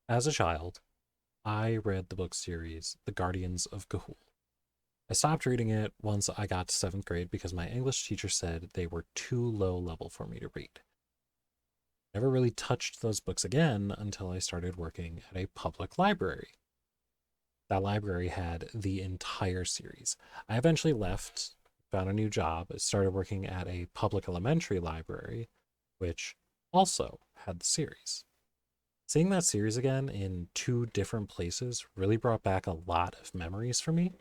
As a child, I read the book series The Guardians of Gahul. I stopped reading it once I got to seventh grade because my English teacher said they were too low level for me to read. Never really touched those books again until I started working at a public library. That library had the entire series. I eventually left, found a new job, started working at a public elementary library, which also had the series. Seeing that series again in two different places really brought back a lot of memories for me.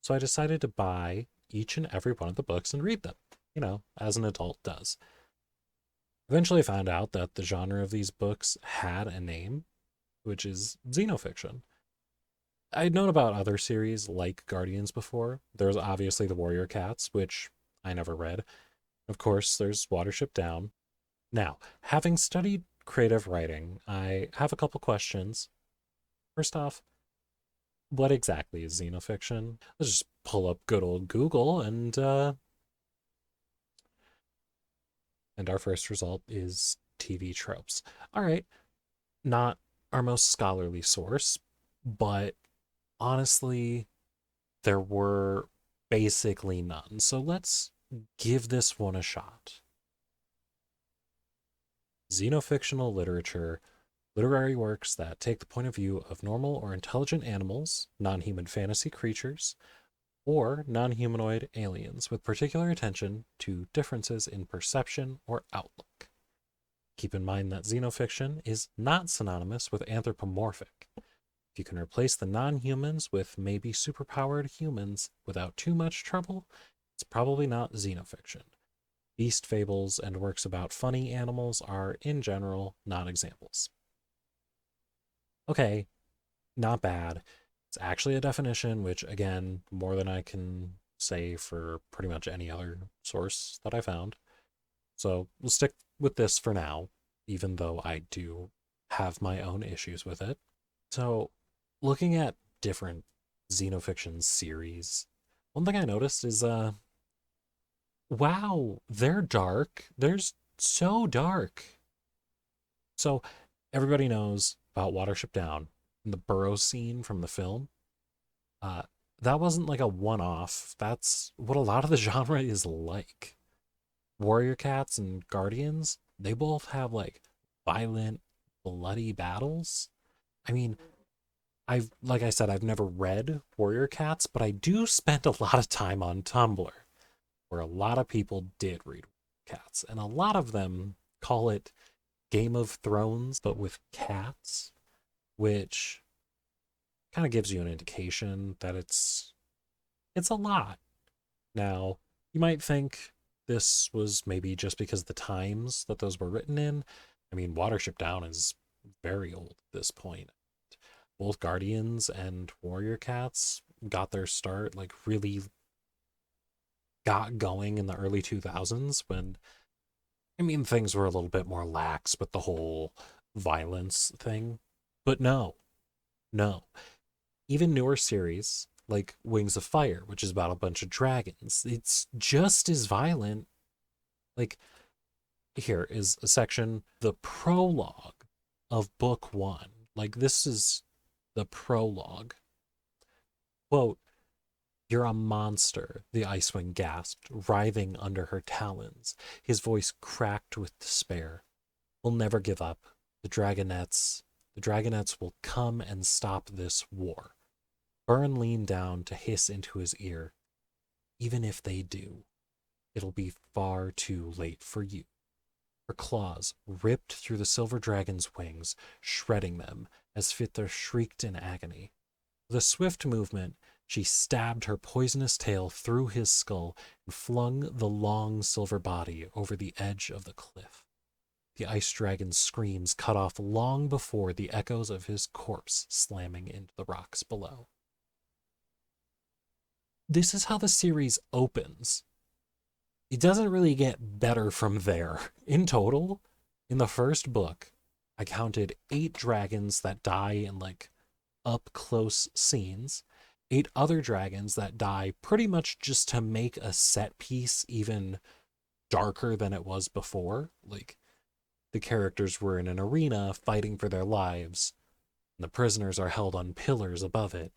So I decided to buy each and every one of the books and read them, as an adult does. Eventually, I found out that the genre of these books had a name, which is Xenofiction. I'd known about other series like Guardians before. There's obviously the Warrior Cats, which I never read. Of course, there's Watership Down. Now, having studied creative writing, I have a couple questions. First off, what exactly is xenofiction? Let's just pull up good old Google and our first result is TV tropes. All right, not our most scholarly source, but honestly, there were basically none. So let's give this one a shot. Xenofictional literature, literary works that take the point of view of normal or intelligent animals, non human fantasy creatures, or non humanoid aliens, with particular attention to differences in perception or outlook. Keep in mind that xenofiction is not synonymous with anthropomorphic. If you can replace the non humans with maybe superpowered humans without too much trouble, it's probably not xenofiction. Beast fables and works about funny animals are, in general, not examples. Okay, not bad. It's actually a definition, which, again, more than I can say for pretty much any other source that I found. So we'll stick with this for now, even though I do have my own issues with it. So, looking at different xenofiction series, one thing I noticed is wow, they're dark. They're so dark. So everybody knows about Watership Down and the burrow scene from the film. Uh, that wasn't like a one-off. That's what a lot of the genre is like. Warrior Cats and Guardians, they both have like violent, bloody battles. I mean, I've like I said, I've never read Warrior Cats, but I do spend a lot of time on Tumblr, where a lot of people did read Cats, and a lot of them call it Game of Thrones, but with cats, which kind of gives you an indication that it's a lot. Now, you might think this was maybe just because of the times that those were written in. I mean, Watership Down is very old at this point. Both Guardians and Warrior Cats got their start, like really got going in the early 2000s when, I mean, things were a little bit more lax with the whole violence thing. But no, no. Even newer series like Wings of Fire, which is about a bunch of dragons, it's just as violent. Like, here is a section, the prologue of book one. Like, this is the prologue. Quote, "You're a monster," the Icewing gasped, writhing under her talons. His voice cracked with despair. "We'll never give up. The dragonettes will come and stop this war." Burn leaned down to hiss into his ear. "Even if they do, it'll be far too late for you." Her claws ripped through the silver dragon's wings, shredding them as Fither shrieked in agony. With a swift movement, she stabbed her poisonous tail through his skull and flung the long silver body over the edge of the cliff. The ice dragon's screams cut off long before the echoes of his corpse slamming into the rocks below. This is how the series opens. It doesn't really get better from there. In total, in the first book, I counted 8 dragons that die in like up close scenes, 8 other dragons that die pretty much just to make a set piece even darker than it was before. Like, the characters were in an arena fighting for their lives. And the prisoners are held on pillars above it.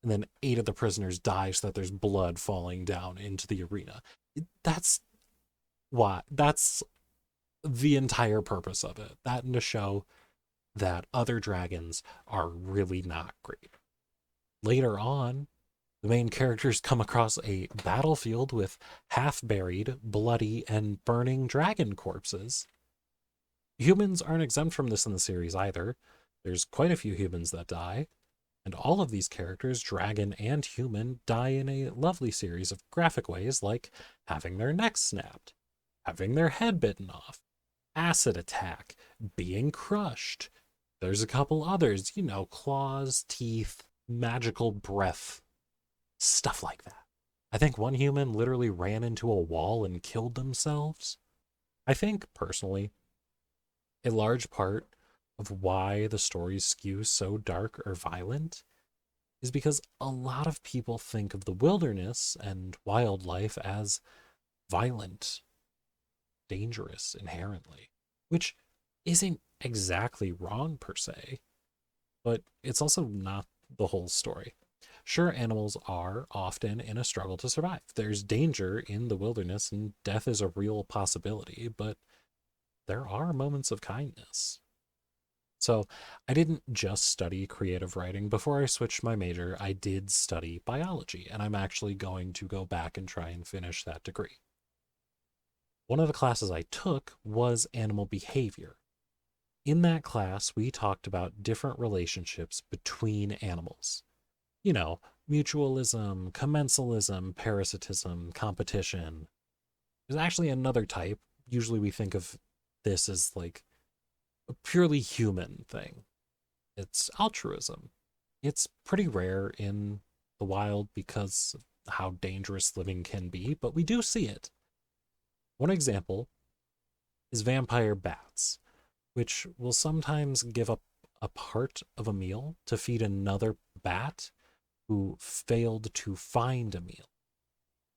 And then 8 of the prisoners die so that there's blood falling down into the arena. That's why. That's the entire purpose of it. That and to show that other dragons are really not great. Later on, the main characters come across a battlefield with half buried, bloody, and burning dragon corpses. Humans aren't exempt from this in the series either. There's quite a few humans that die, and all of these characters, dragon and human, die in a lovely series of graphic ways, like having their necks snapped, having their head bitten off, acid attack, being crushed. There's a couple others, claws, teeth, magical breath, stuff like that. I think one human literally ran into a wall and killed themselves. I think, personally, a large part of why the stories skew so dark or violent is because a lot of people think of the wilderness and wildlife as violent, dangerous inherently, which isn't exactly wrong per se, but it's also not the whole story. Sure, animals are often in a struggle to survive. There's danger in the wilderness and death is a real possibility, but there are moments of kindness. So I didn't just study creative writing. Before I switched my major, I did study biology, and I'm actually going to go back and try and finish that degree. One of the classes I took was animal behavior. In that class, we talked about different relationships between animals. Mutualism, commensalism, parasitism, competition. There's actually another type. Usually we think of this as like a purely human thing. It's altruism. It's pretty rare in the wild because of how dangerous living can be, but we do see it. One example is vampire bats, which will sometimes give up a part of a meal to feed another bat who failed to find a meal.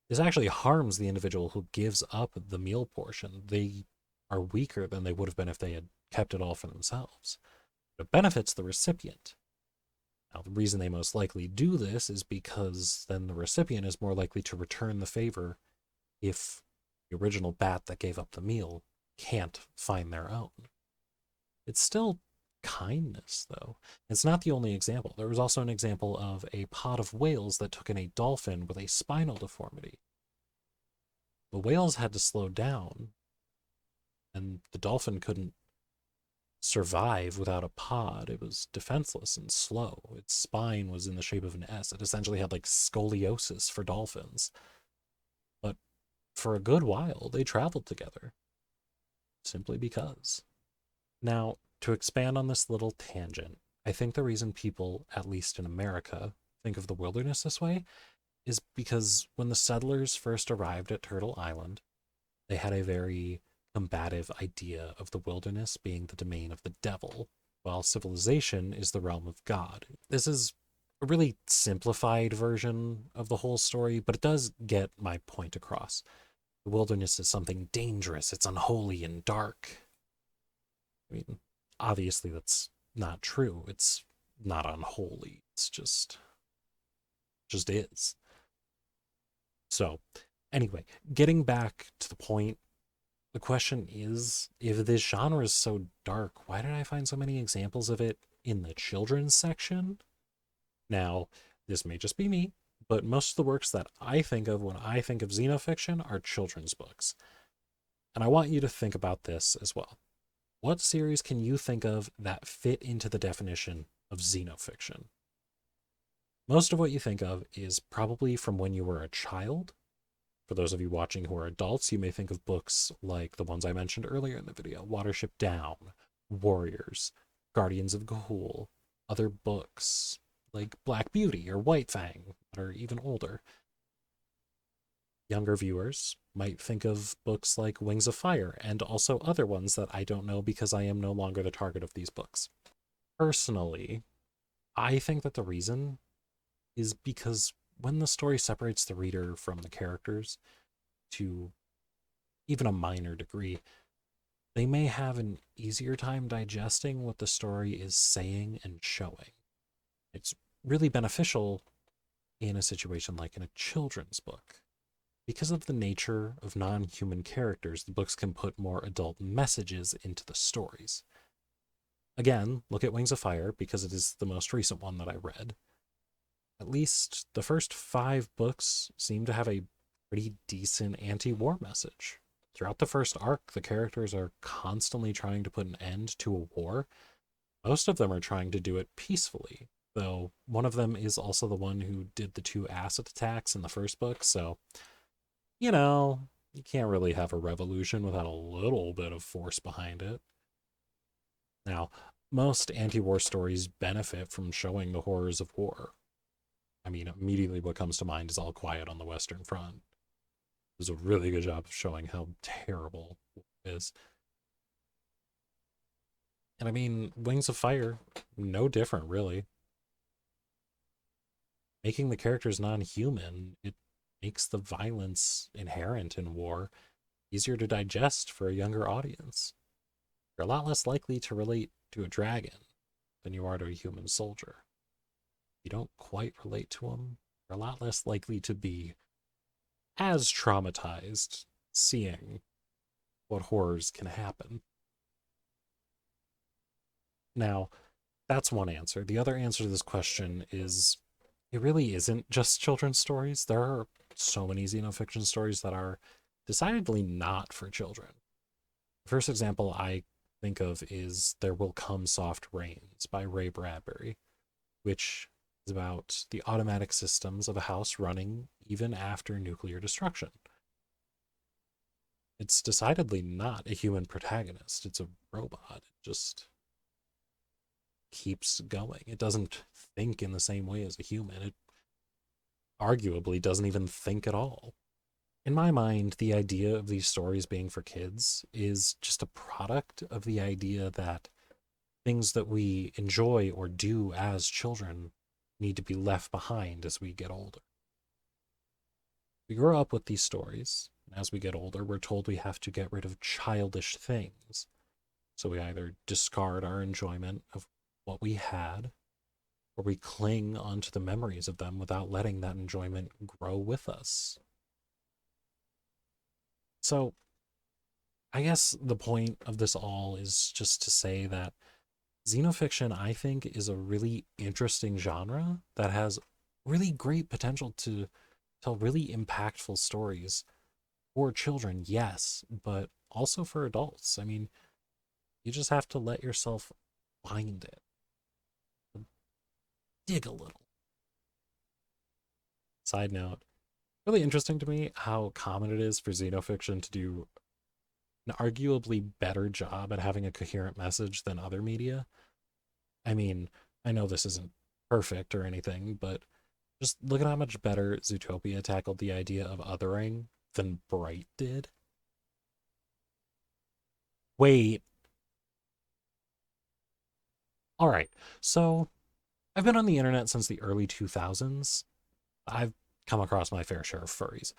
This actually harms the individual who gives up the meal portion. They are weaker than they would have been if they had kept it all for themselves. But it benefits the recipient. Now, the reason they most likely do this is because then the recipient is more likely to return the favor if the original bat that gave up the meal can't find their own. It's still kindness, though. It's not the only example. There was also an example of a pod of whales that took in a dolphin with a spinal deformity. The whales had to slow down, and the dolphin couldn't survive without a pod. It was defenseless and slow. Its spine was in the shape of an S. It essentially had like scoliosis for dolphins. But for a good while, they traveled together simply because. Now, to expand on this little tangent, I think the reason people, at least in America, think of the wilderness this way is because when the settlers first arrived at Turtle Island, they had a very combative idea of the wilderness being the domain of the devil, while civilization is the realm of God. This is a really simplified version of the whole story, but it does get my point across. The wilderness is something dangerous, it's unholy and dark. I mean, obviously that's not true. It's not unholy. It's just is. So, anyway, getting back to the point, the question is, if this genre is so dark, why did I find so many examples of it in the children's section? Now, this may just be me, but most of the works that I think of when I think of xenofiction are children's books. And I want you to think about this as well. What series can you think of that fit into the definition of xenofiction? Most of what you think of is probably from when you were a child. For those of you watching who are adults, you may think of books like the ones I mentioned earlier in the video, Watership Down, Warriors, Guardians of Ga'Hoole, other books like Black Beauty or White Fang that are even older. Younger viewers might think of books like Wings of Fire and also other ones that I don't know because I am no longer the target of these books. Personally, I think that the reason is because when the story separates the reader from the characters to even a minor degree, they may have an easier time digesting what the story is saying and showing. It's really beneficial in a situation like in a children's book. Because of the nature of non human characters, the books can put more adult messages into the stories. Again, look at Wings of Fire because it is the most recent one that I read. At least the first 5 books seem to have a pretty decent anti war message. Throughout the first arc, the characters are constantly trying to put an end to a war. Most of them are trying to do it peacefully, though one of them is also the one who did the 2 acid attacks in the first book, so, you know, you can't really have a revolution without a little bit of force behind it. Now, most anti war stories benefit from showing the horrors of war. I mean, immediately what comes to mind is All Quiet on the Western Front. It was a really good job of showing how terrible it is. And I mean, Wings of Fire, no different, really. Making the characters non human, it makes the violence inherent in war easier to digest for a younger audience. You're a lot less likely to relate to a dragon than you are to a human soldier. If you don't quite relate to them, you're a lot less likely to be as traumatized seeing what horrors can happen. Now, that's one answer. The other answer to this question is it really isn't just children's stories. There are so many xenofiction stories that are decidedly not for children. The first example I think of is There Will Come Soft Rains by Ray Bradbury, which is about the automatic systems of a house running even after nuclear destruction. It's decidedly not a human protagonist, it's a robot. It just keeps going. It doesn't think in the same way as a human. It arguably doesn't even think at all. In my mind, the idea of these stories being for kids is just a product of the idea that things that we enjoy or do as children need to be left behind as we get older. We grow up with these stories, and as we get older, we're told we have to get rid of childish things. So we either discard our enjoyment of what we had, or we cling onto the memories of them without letting that enjoyment grow with us. So I guess the point of this all is just to say that xenofiction, I think, is a really interesting genre that has really great potential to tell really impactful stories for children, yes, but also for adults. I mean, you just have to let yourself find it, dig a little. Side note, really interesting to me how common it is for xenofiction to do an arguably better job at having a coherent message than other media. I mean, I know this isn't perfect or anything, but just look at how much better Zootopia tackled the idea of othering than Bright did. Wait, all right. So I've been on the internet since the early 2000s. I've come across my fair share of furries.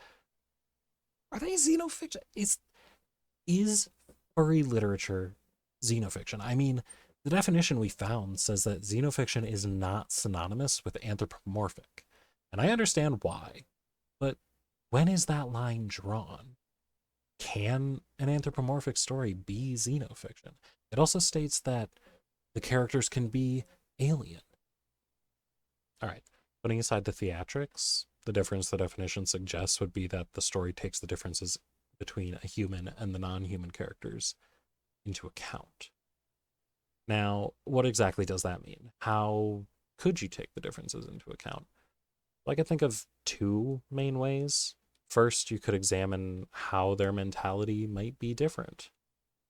Are they xenofiction? Is furry literature xenofiction? I mean, the definition we found says that xenofiction is not synonymous with anthropomorphic. And I understand why, but when is that line drawn? Can an anthropomorphic story be xenofiction? It also states that the characters can be alien. All right, putting aside the theatrics, the difference the definition suggests would be that the story takes the differences between a human and the non human characters into account. Now, what exactly does that mean? How could you take the differences into account? Well, I could think of 2 main ways. First, you could examine how their mentality might be different.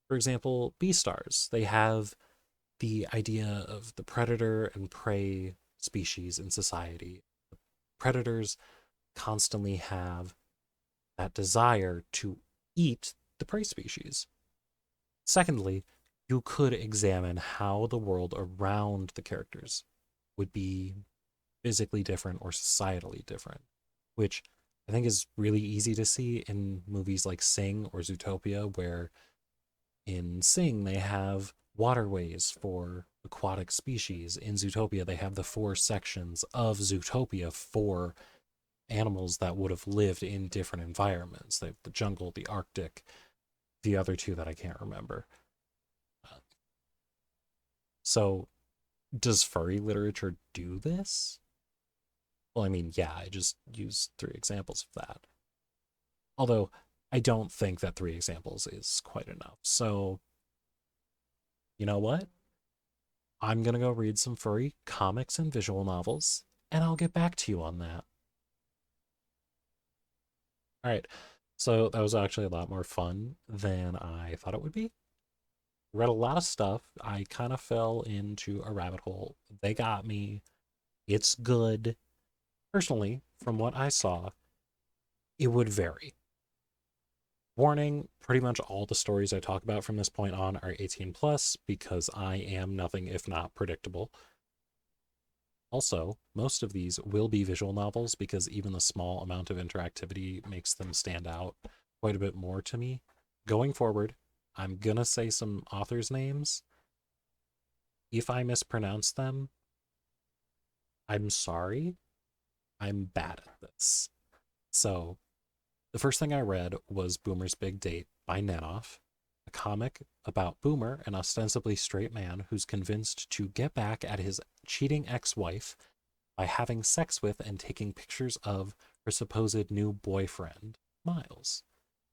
For example, Beastars, they have the idea of the predator and prey species in society. Predators constantly have that desire to eat the prey species. Secondly, you could examine how the world around the characters would be physically different or societally different, which I think is really easy to see in movies like Sing or Zootopia, where In Sing, they have waterways for aquatic species. In Zootopia, they have the four sections of Zootopia for animals that would have lived in different environments. They have the jungle, the Arctic, the other two that I can't remember. Uh, So, does furry literature do this? Well, I mean, yeah, I just used three examples of that. Although, I don't think that three examples is quite enough. So, you know what? I'm going to go read some furry comics and visual novels, and I'll get back to you on that. All right. So that was actually a lot more fun than I thought it would be. Read a lot of stuff. I kind of fell into a rabbit hole. They got me. It's good. Personally, from what I saw, it would vary. Warning, pretty much all the stories I talk about from this point on are 18 plus because I am nothing if not predictable. Also, most of these will be visual novels because even the small amount of interactivity makes them stand out quite a bit more to me. Going forward, I'm gonna say some authors' names. If I mispronounce them, I'm sorry. I'm bad at this. So, the first thing I read was Boomer's Big Date by Nanoff, a comic about Boomer, an ostensibly straight man who's convinced to get back at his cheating ex wife by having sex with and taking pictures of her supposed new boyfriend, Miles.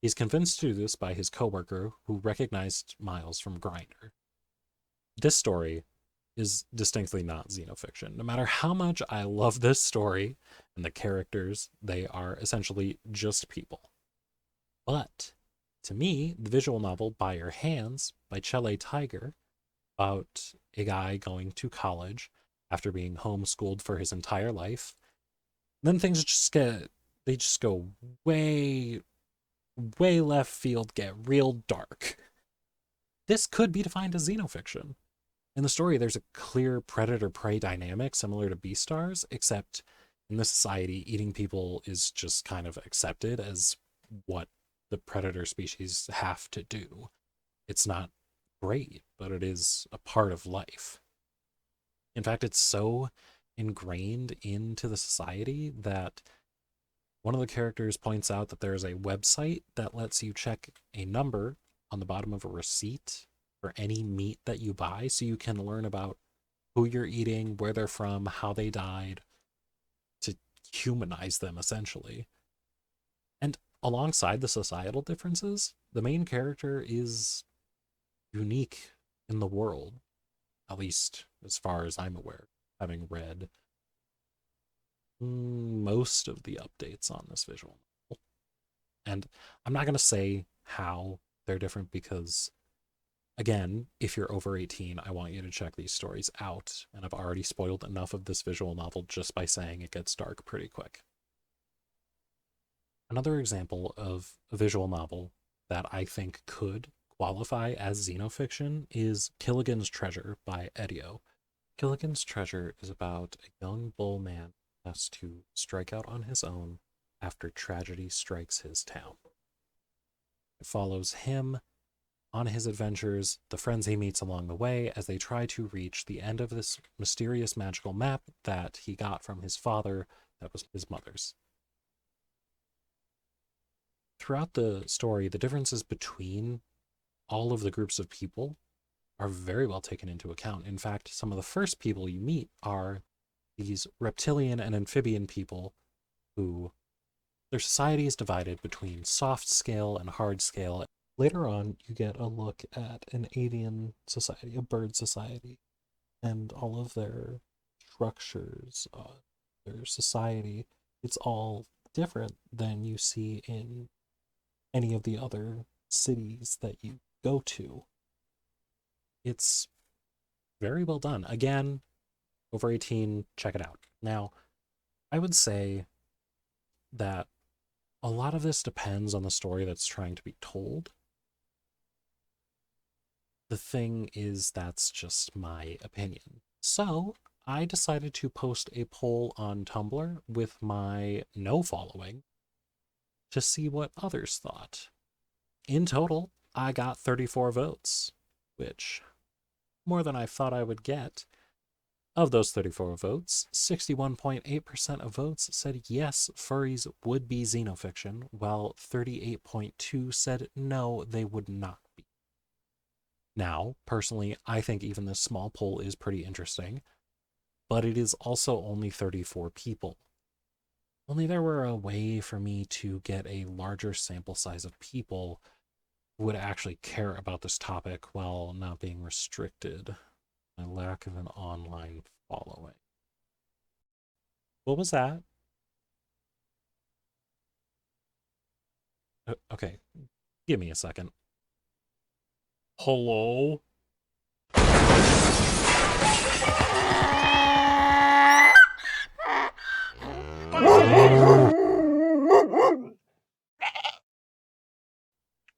He's convinced to do this by his coworker who recognized Miles from Grindr. This story is distinctly not xenofiction. No matter how much I love this story and the characters, they are essentially just people. But to me, the visual novel By Your Hands by Chele Tiger, about a guy going to college after being homeschooled for his entire life, then things just get, they just go way, way left field, get real dark. This could be defined as xenofiction. In the story, there's a clear predator prey dynamic similar to Beastars, except in this society, eating people is just kind of accepted as what the predator species have to do. It's not great, but it is a part of life. In fact, it's so ingrained into the society that one of the characters points out that there is a website that lets you check a number on the bottom of a receipt for any meat that you buy so you can learn about who you're eating, where they're from, how they died, to humanize them essentially. And alongside the societal differences, the main character is unique in the world, at least as far as I'm aware, having read most of the updates on this visual novel. And I'm not going to say how they're different because, again, if you're over 18, I want you to check these stories out. And I've already spoiled enough of this visual novel just by saying it gets dark pretty quick. Another example of a visual novel that I think could qualify as xenofiction is Killigan's Treasure by Edio. Killigan's Treasure is about a young bull man who has to strike out on his own after tragedy strikes his town. It follows him on his adventures, the friends he meets along the way as they try to reach the end of this mysterious magical map that he got from his father that was his mother's. Throughout the story, the differences between all of the groups of people are very well taken into account. In fact, some of the first people you meet are these reptilian and amphibian people who their society is divided between soft scale and hard scale. Later on, you get a look at an avian society, a bird society, and all of their structures, their society. It's all different than you see in any of the other cities that you go to. It's very well done. Again, over 18, check it out. Now, I would say that a lot of this depends on the story that's trying to be told. The thing is, that's just my opinion. So, I decided to post a poll on Tumblr with my no following to see what others thought. In total, I got 34 votes, which more than I thought I would get. Of those 34 votes, 61.8% of votes said yes, furries would be xenofiction, while 38.2 said no, they would not be. Now, personally, I think even this small poll is pretty interesting, but it is also only 34 people. Only there were a way for me to get a larger sample size of people who would actually care about this topic while not being restricted by lack of an online following. What was that? Okay, give me a second. Hello?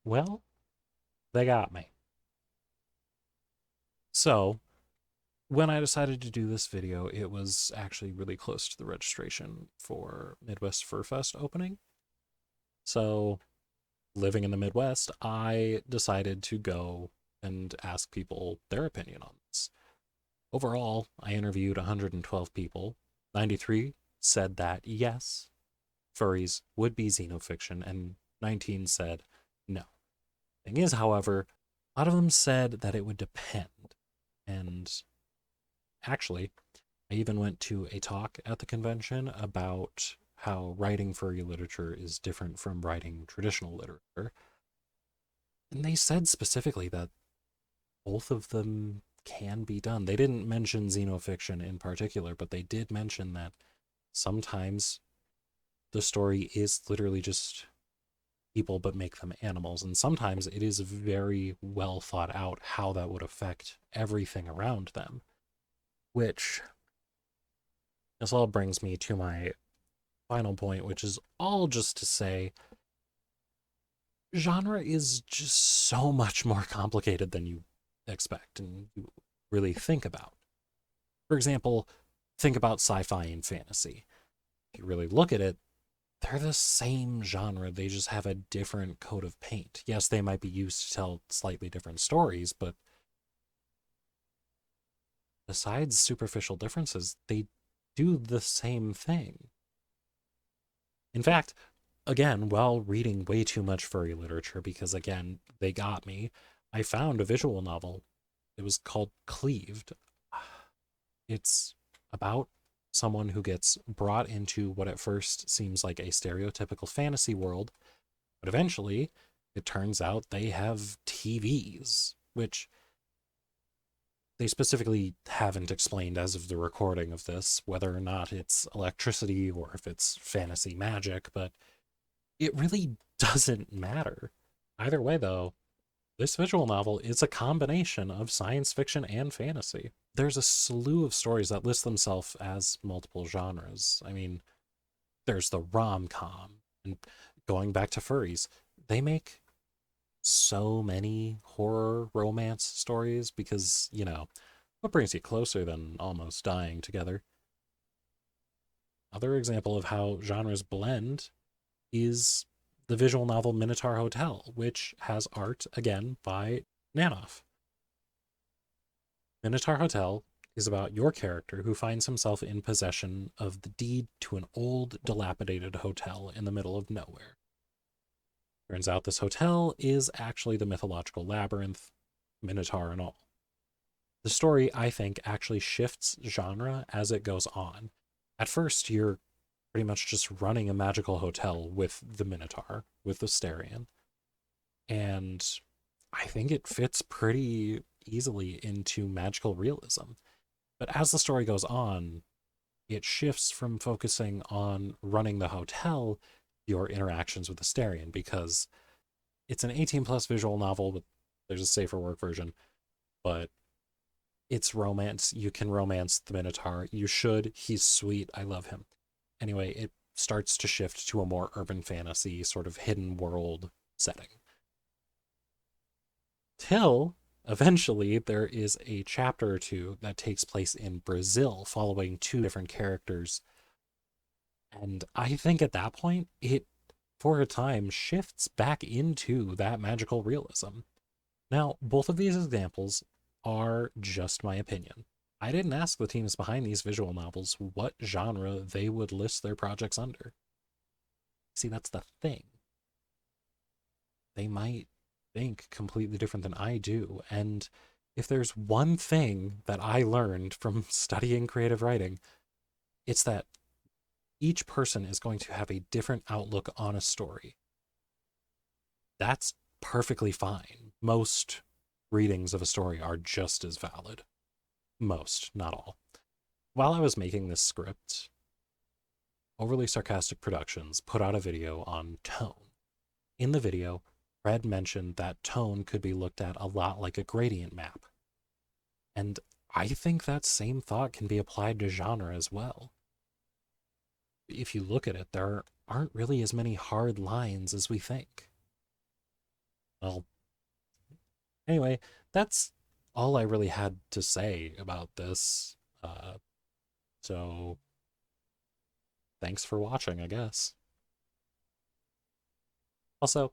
Well, they got me. So, when I decided to do this video, it was actually really close to the registration for Midwest Fur Fest opening. So, living in the Midwest, I decided to go and ask people their opinion on this. Overall, I interviewed 112 people. 93 said that yes, furries would be xenofiction, and 19 said no. Thing is, however, a lot of them said that it would depend. And actually, I even went to a talk at the convention about how writing furry literature is different from writing traditional literature. And they said specifically that both of them can be done. They didn't mention xenofiction in particular, but they did mention that sometimes the story is literally just people but make them animals, and sometimes it is very well thought out how that would affect everything around them. Which this all brings me to my final point, which is all just to say genre is just so much more complicated than you expect and you really think about. For example, think about sci-fi and fantasy. If you really look at it, they're the same genre, they just have a different coat of paint. Yes, they might be used to tell slightly different stories, but besides superficial differences, they do the same thing. In fact, again, while reading way too much furry literature, because again, they got me, I found a visual novel. It was called Cleaved. It's about someone who gets brought into what at first seems like a stereotypical fantasy world, but eventually it turns out they have TVs, which they specifically haven't explained as of the recording of this, whether or not it's electricity or if it's fantasy magic, but it really doesn't matter. Either way, though, this visual novel is a combination of science fiction and fantasy. There's a slew of stories that list themselves as multiple genres. I mean, there's the rom-com, and going back to furries, they make so many horror romance stories because, what brings you closer than almost dying together? Another example of how genres blend is the visual novel Minotaur Hotel, which has art, again, by Nanoff. Minotaur Hotel is about your character who finds himself in possession of the deed to an old, dilapidated hotel in the middle of nowhere. Turns out this hotel is actually the mythological labyrinth, Minotaur and all. The story, I think, actually shifts genre as it goes on. At first, you're pretty much just running a magical hotel with the Minotaur, with the Asterion. And I think it fits pretty easily into magical realism. But as the story goes on, it shifts from focusing on running the hotel, your interactions with the Asterion, because it's an 18 plus visual novel, but there's a safer work version, but it's romance. You can romance the Minotaur. You should. He's sweet. I love him. Anyway, it starts to shift to a more urban fantasy, sort of hidden world setting. Till eventually there is a chapter or two that takes place in Brazil following two different characters. And I think at that point, it for a time, shifts back into that magical realism. Now, both of these examples are just my opinion. I didn't ask the teams behind these visual novels what genre they would list their projects under. See, that's the thing. They might think completely different than I do. And if there's one thing that I learned from studying creative writing, it's that each person is going to have a different outlook on a story. That's perfectly fine. Most readings of a story are just as valid. Most, not all. While I was making this script, Overly Sarcastic Productions put out a video on tone. In the video, Fred mentioned that tone could be looked at a lot like a gradient map. And I think that same thought can be applied to genre as well. If you look at it, there aren't really as many hard lines as we think. Well, anyway, that's all I really had to say about this. So thanks for watching, I guess. Also,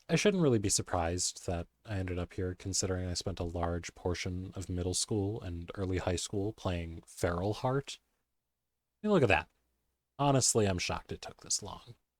I shouldn't really be surprised that I ended up here considering I spent a large portion of middle school and early high school playing Feral Heart. Look at that. Honestly, I'm shocked it took this long.